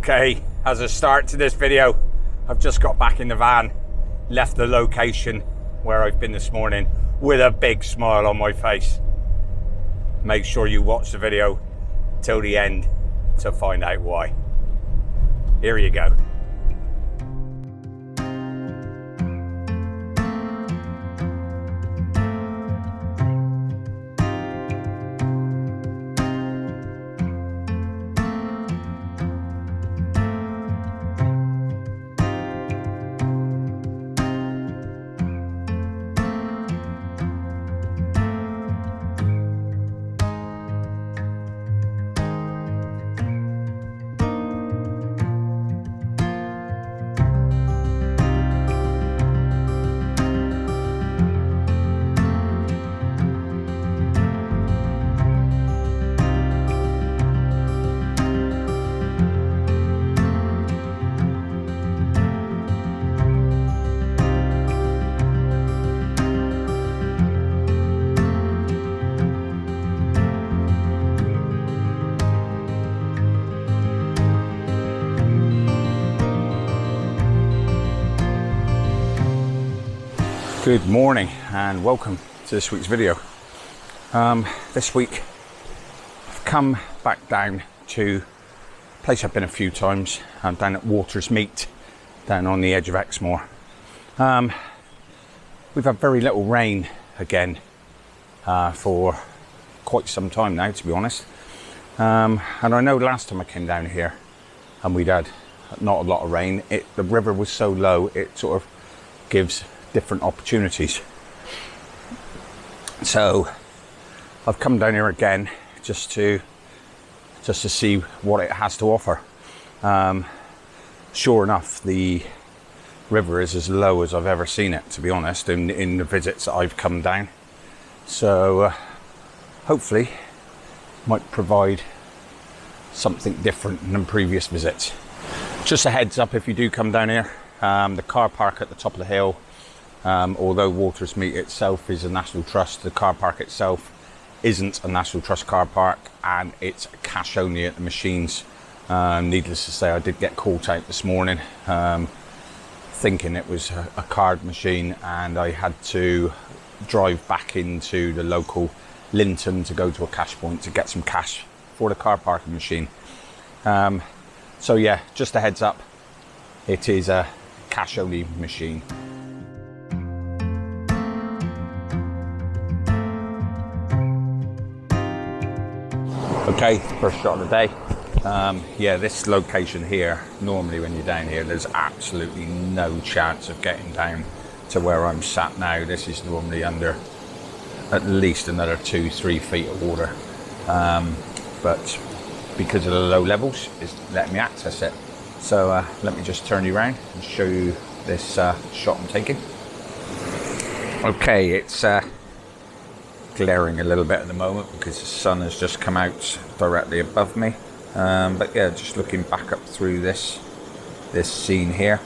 Okay, as a start to this video, I've just got back in the van, left the location where I've been this morning with a big smile on my face. Make sure you watch the video till the end to find out why. Here you go. Good morning and welcome to this week's video. This week I've come back down to a place I've been a few times. I'm down at Watersmeet, down on the edge of Exmoor. We've had very little rain again for quite some time now, to be honest. And I know last time I came down here and we'd had not a lot of rain. The river was so low, it sort of gives different opportunities. So I've come down here again just to see what it has to offer. Sure enough, the river is as low as I've ever seen it, to be honest, in the visits that I've come down. So hopefully might provide something different than previous visits. Just a heads up, if you do come down here, the car park at the top of the hill, although Watersmeet itself is a National Trust, the car park itself isn't a National Trust car park, and it's cash only at the machines. Needless to say, I did get caught out this morning thinking it was a card machine, and I had to drive back into the local Linton to go to a cash point to get some cash for the car parking machine. So yeah, just a heads up, it is a cash only machine. Okay, first shot of the day. Yeah, this location here, normally when you're down here, there's absolutely no chance of getting down to where I'm sat now. This is normally under at least another 2-3 feet of water. But because of the low levels, it's letting me access it. So let me just turn you around and show you this shot I'm taking. Okay, it's glaring a little bit at the moment because the sun has just come out directly above me, but yeah, just looking back up through this scene here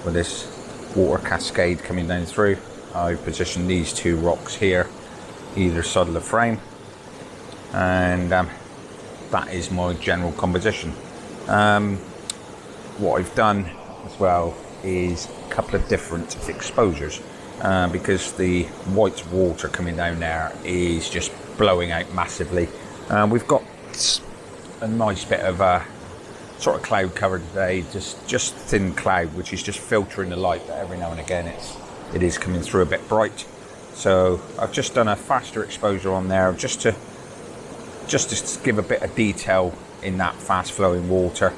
with this water cascade coming down through. I positioned these two rocks here either side of the frame, and that is my general composition. What I've done as well is a couple of different exposures. Because the white water coming down there is just blowing out massively. We've got a nice bit of sort of cloud cover today, just thin cloud, which is just filtering the light, but every now and again it is coming through a bit bright. So I've just done a faster exposure on there just to give a bit of detail in that fast flowing water,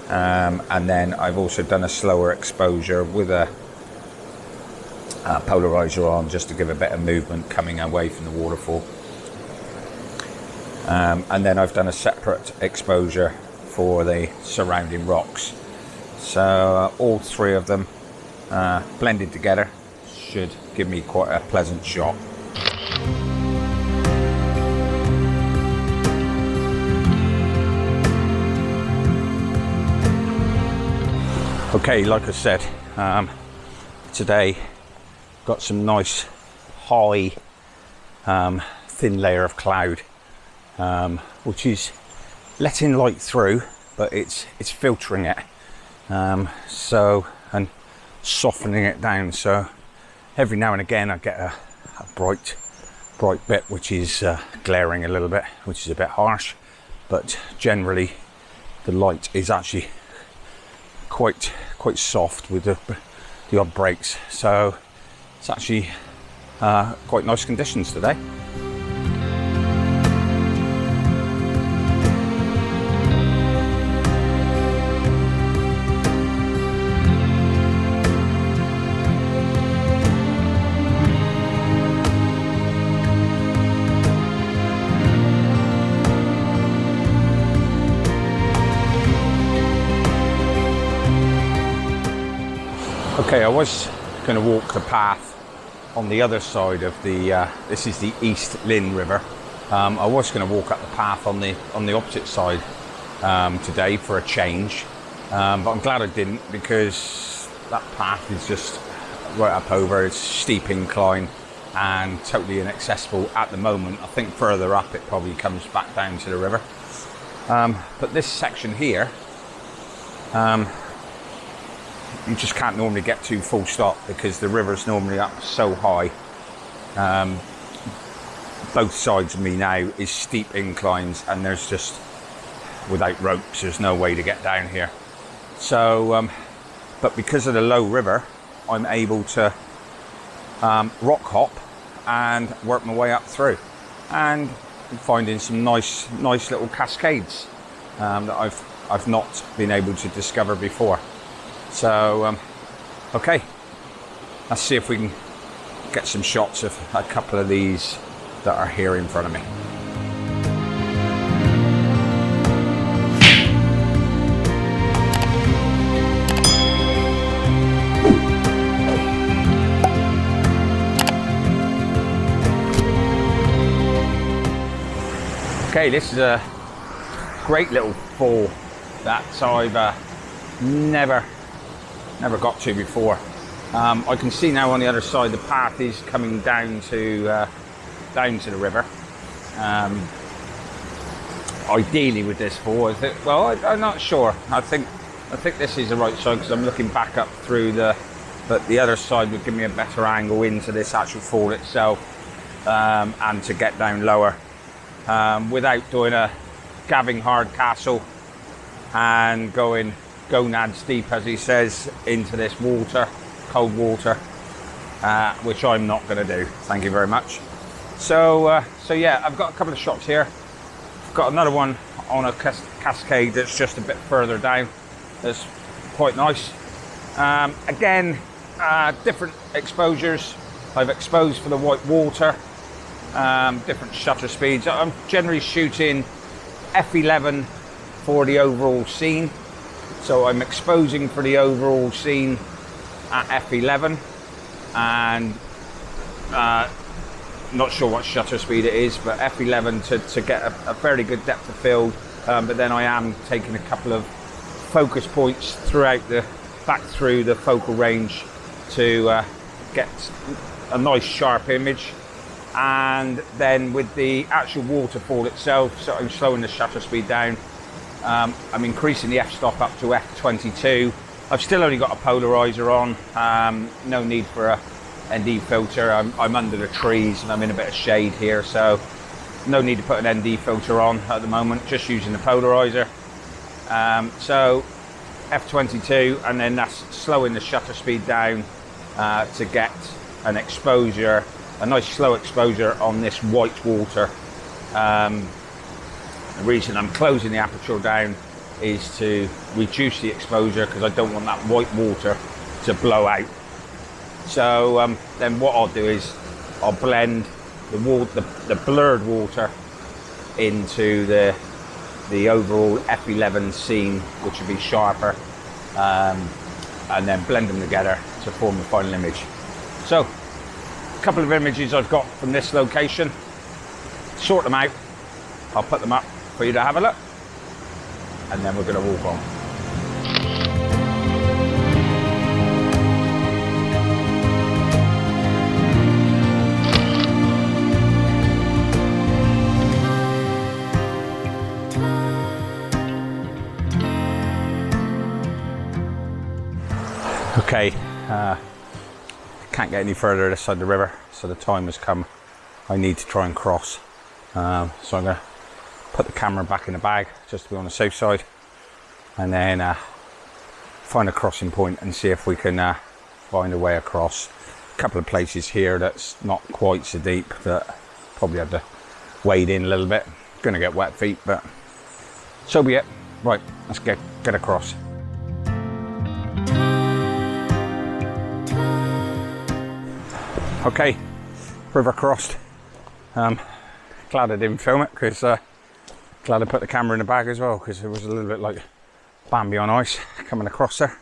and then I've also done a slower exposure with a polarizer on, just to give a bit of movement coming away from the waterfall. And then I've done a separate exposure for the surrounding rocks. So all three of them blended together should give me quite a pleasant shot. Okay, like I said, today got some nice high thin layer of cloud, which is letting light through, but it's filtering it, and softening it down. So every now and again I get a bright bit which is glaring a little bit, which is a bit harsh, but generally the light is actually quite soft with the odd breaks. So it's actually quite nice conditions today. Okay, I was going to walk the path on the other side of the, this is the East Lynn River. I was going to walk up the path on the opposite side today for a change, but I'm glad I didn't, because that path is just right up over, it's steep incline and totally inaccessible at the moment. I think further up it probably comes back down to the river. But this section here, you just can't normally get to full stop because the river's normally up so high. Both sides of me now is steep inclines, and there's just, without ropes, there's no way to get down here. So, but because of the low river, I'm able to rock hop and work my way up through, and finding some nice little cascades that I've not been able to discover before. So, okay, let's see if we can get some shots of a couple of these that are here in front of me. Okay, this is a great little fall that I've never got to before. I can see now on the other side the path is coming down to the river. Ideally with this fall, I'm not sure. I think this is the right side because I'm looking back up through but the other side would give me a better angle into this actual fall itself, and to get down lower without doing a gabbing hard castle and going gonads deep, as he says, into this water, cold water, which I'm not going to do. Thank you very much. So yeah, I've got a couple of shots here. I've got another one on a cascade that's just a bit further down. That's quite nice. Again, different exposures. I've exposed for the white water, different shutter speeds. I'm generally shooting f11 for the overall scene. So I'm exposing for the overall scene at f11, and not sure what shutter speed it is, but f11 to get a fairly good depth of field. But then I am taking a couple of focus points back through the focal range to get a nice sharp image. And then with the actual waterfall itself, so I'm slowing the shutter speed down. I'm increasing the f-stop up to f22. I've still only got a polarizer on, no need for a ND filter. I'm under the trees and I'm in a bit of shade here, so no need to put an ND filter on at the moment, just using the polarizer. So f22, and then that's slowing the shutter speed down to get an exposure, a nice slow exposure on this white water. The reason I'm closing the aperture down is to reduce the exposure, because I don't want that white water to blow out. So then what I'll do is I'll blend the blurred water into the overall f11 scene, which will be sharper, and then blend them together to form the final image. So a couple of images I've got from this location, sort them out, I'll put them up for you to have a look, and then we're going to walk on. Okay, can't get any further this side of the river, so the time has come. I need to try and cross. So I'm going to put the camera back in the bag just to be on the safe side, and then find a crossing point and see if we can find a way across. A couple of places here that's not quite so deep that probably have to wade in a little bit. Gonna get wet feet, but so be it. Right, let's get across. Okay, river crossed. Glad I didn't film it, because glad I put the camera in the bag as well, because it was a little bit like Bambi on ice coming across there.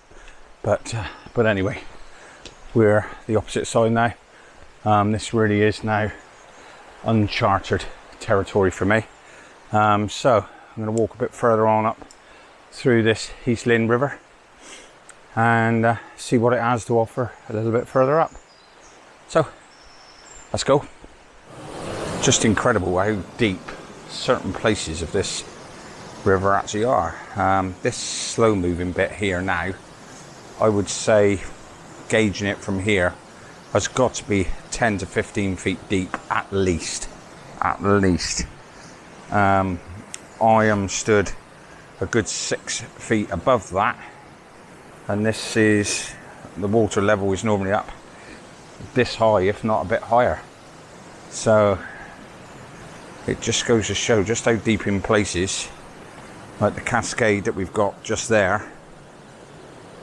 But anyway, we're the opposite side now. This really is now uncharted territory for me. So I'm going to walk a bit further on up through this East Lynn River and see what it has to offer a little bit further up. So let's go. Just incredible how deep certain places of this river actually are. This slow moving bit here now, I would say, gauging it from here, has got to be 10 to 15 feet deep at least. At least. I am stood a good 6 feet above that, and this is, the water level is normally up this high, if not a bit higher. So it just goes to show just how deep in places, like the cascade that we've got just there,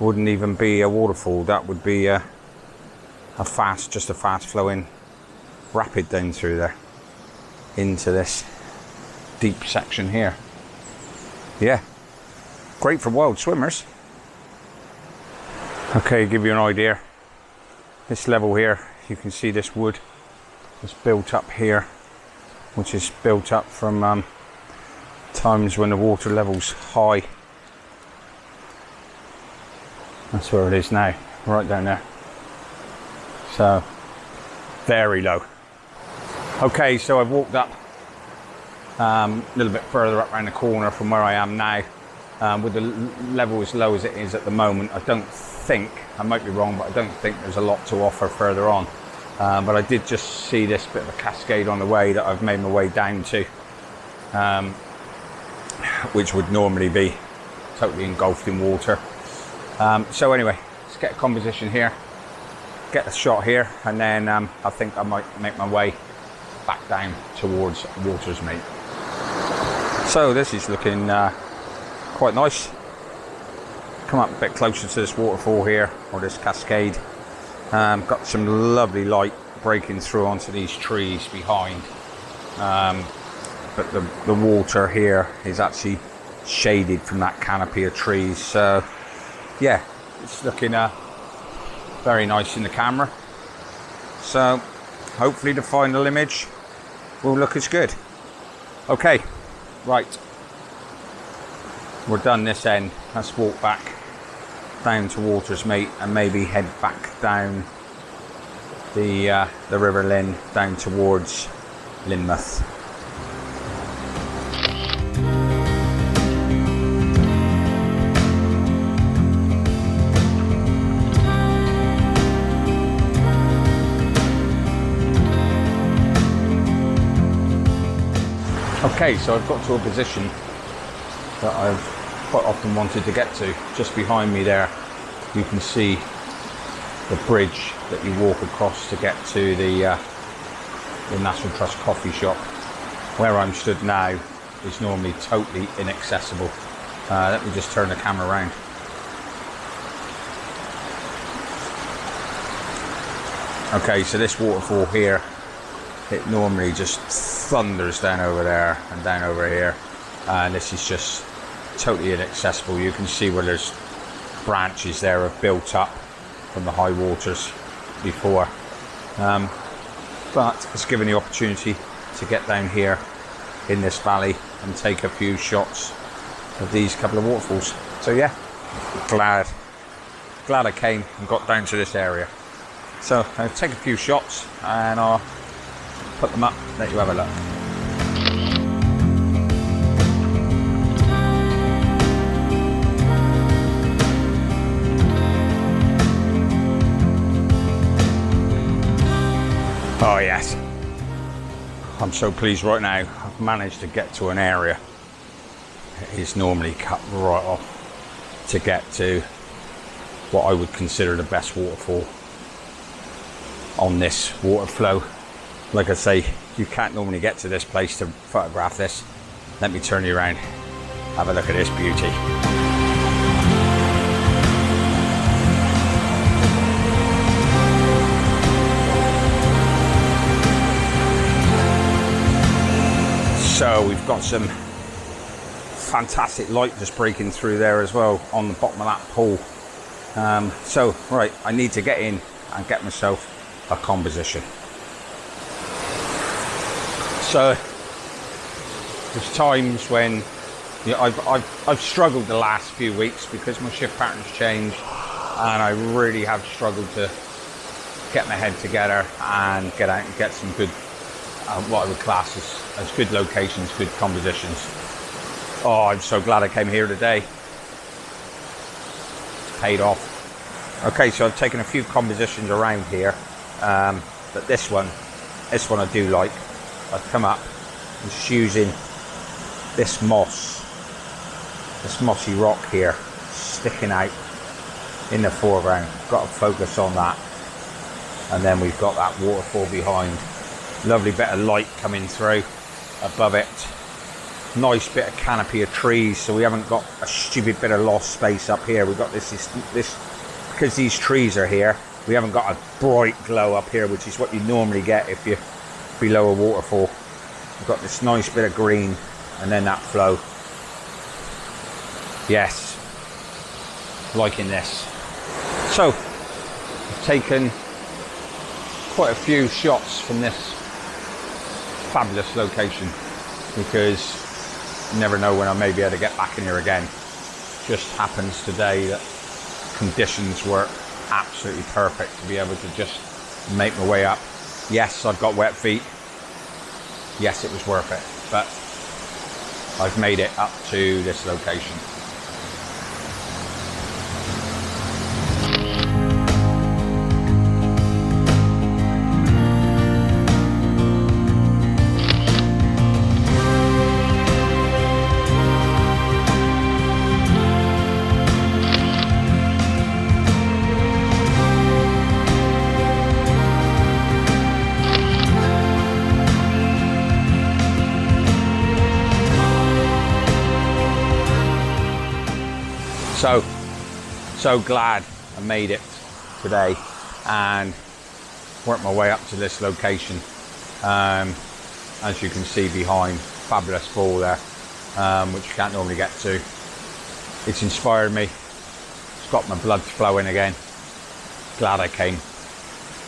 wouldn't even be a waterfall. That would be just a fast flowing rapid down through there into this deep section here. Yeah, great for wild swimmers. Okay, give you an idea. This level here, you can see this wood was built up here, which is built up from times when the water level's high. That's where it is now, right down there. So, very low. Okay, so I've walked up a little bit further up around the corner from where I am now. With the level as low as it is at the moment, I don't think, I might be wrong, but I don't think there's a lot to offer further on. But I did just see this bit of a cascade on the way that I've made my way down to, which would normally be totally engulfed in water. So anyway, let's get a composition here, get a shot here, and then I think I might make my way back down towards Watersmeet. So this is looking quite nice. Come up a bit closer to this waterfall here, or this cascade. Got some lovely light breaking through onto these trees behind, but the water here is actually shaded from that canopy of trees. So yeah, it's looking very nice in the camera. So hopefully the final image will look as good. Okay, right, we're done this end. Let's walk back down to Watersmeet and maybe head back down the River Lynn down towards Lynmouth. Okay, so I've got to a position that I've quite often wanted to get to. Just behind me there, you can see the bridge that you walk across to get to the National Trust coffee shop. Where I'm stood now is normally totally inaccessible. Let me just turn the camera around. Okay, so this waterfall here, it normally just thunders down over there and down over here, and this is just totally inaccessible. You can see where there's branches there have built up from the high waters before, but it's given the opportunity to get down here in this valley and take a few shots of these couple of waterfalls. So yeah, glad I came and got down to this area. So I'll take a few shots and I'll put them up, let you have a look. Oh yes, I'm so pleased right now. I've managed to get to an area that is normally cut right off to get to what I would consider the best waterfall on this water flow. Like I say, you can't normally get to this place to photograph this. Let me turn you around. Have a look at this beauty. So we've got some fantastic light just breaking through there as well on the bottom of that pool. So right, I need to get in and get myself a composition. So there's times when I've struggled the last few weeks because my shift pattern's changed, and I really have struggled to get my head together and get out and get some good what I would class as good locations, good compositions. Oh, I'm so glad I came here today. It's paid off. Okay, so I've taken a few compositions around here, but this one I do like. I've come up and just using this mossy rock here, sticking out in the foreground. Got to focus on that, and then we've got that waterfall behind. Lovely bit of light coming through above it. Nice bit of canopy of trees, so we haven't got a stupid bit of lost space up here. We've got this because these trees are here, we haven't got a bright glow up here, which is what you normally get if you're below a waterfall. We've got this nice bit of green and then that flow. Yes, liking this. So I've taken quite a few shots from this fabulous location because you never know when I may be able to get back in here again. Just happens today that conditions were absolutely perfect to be able to just make my way up. Yes, I've got wet feet. Yes, it was worth it, but I've made it up to this location. So glad I made it today and worked my way up to this location. As you can see behind, fabulous fall there, which you can't normally get to. It's inspired me. It's got my blood flowing again. Glad I came.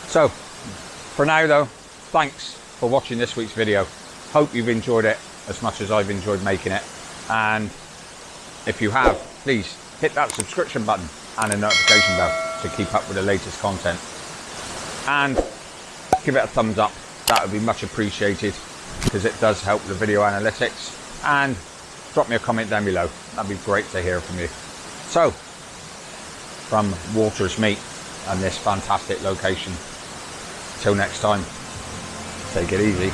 So for now though, thanks for watching this week's video. Hope you've enjoyed it as much as I've enjoyed making it. And if you have, please hit that subscription button and a notification bell to keep up with the latest content, and give it a thumbs up. That would be much appreciated because it does help the video analytics, and drop me a comment down below. That'd be great to hear from you. So from Watersmeet and this fantastic location, till next time, take it easy.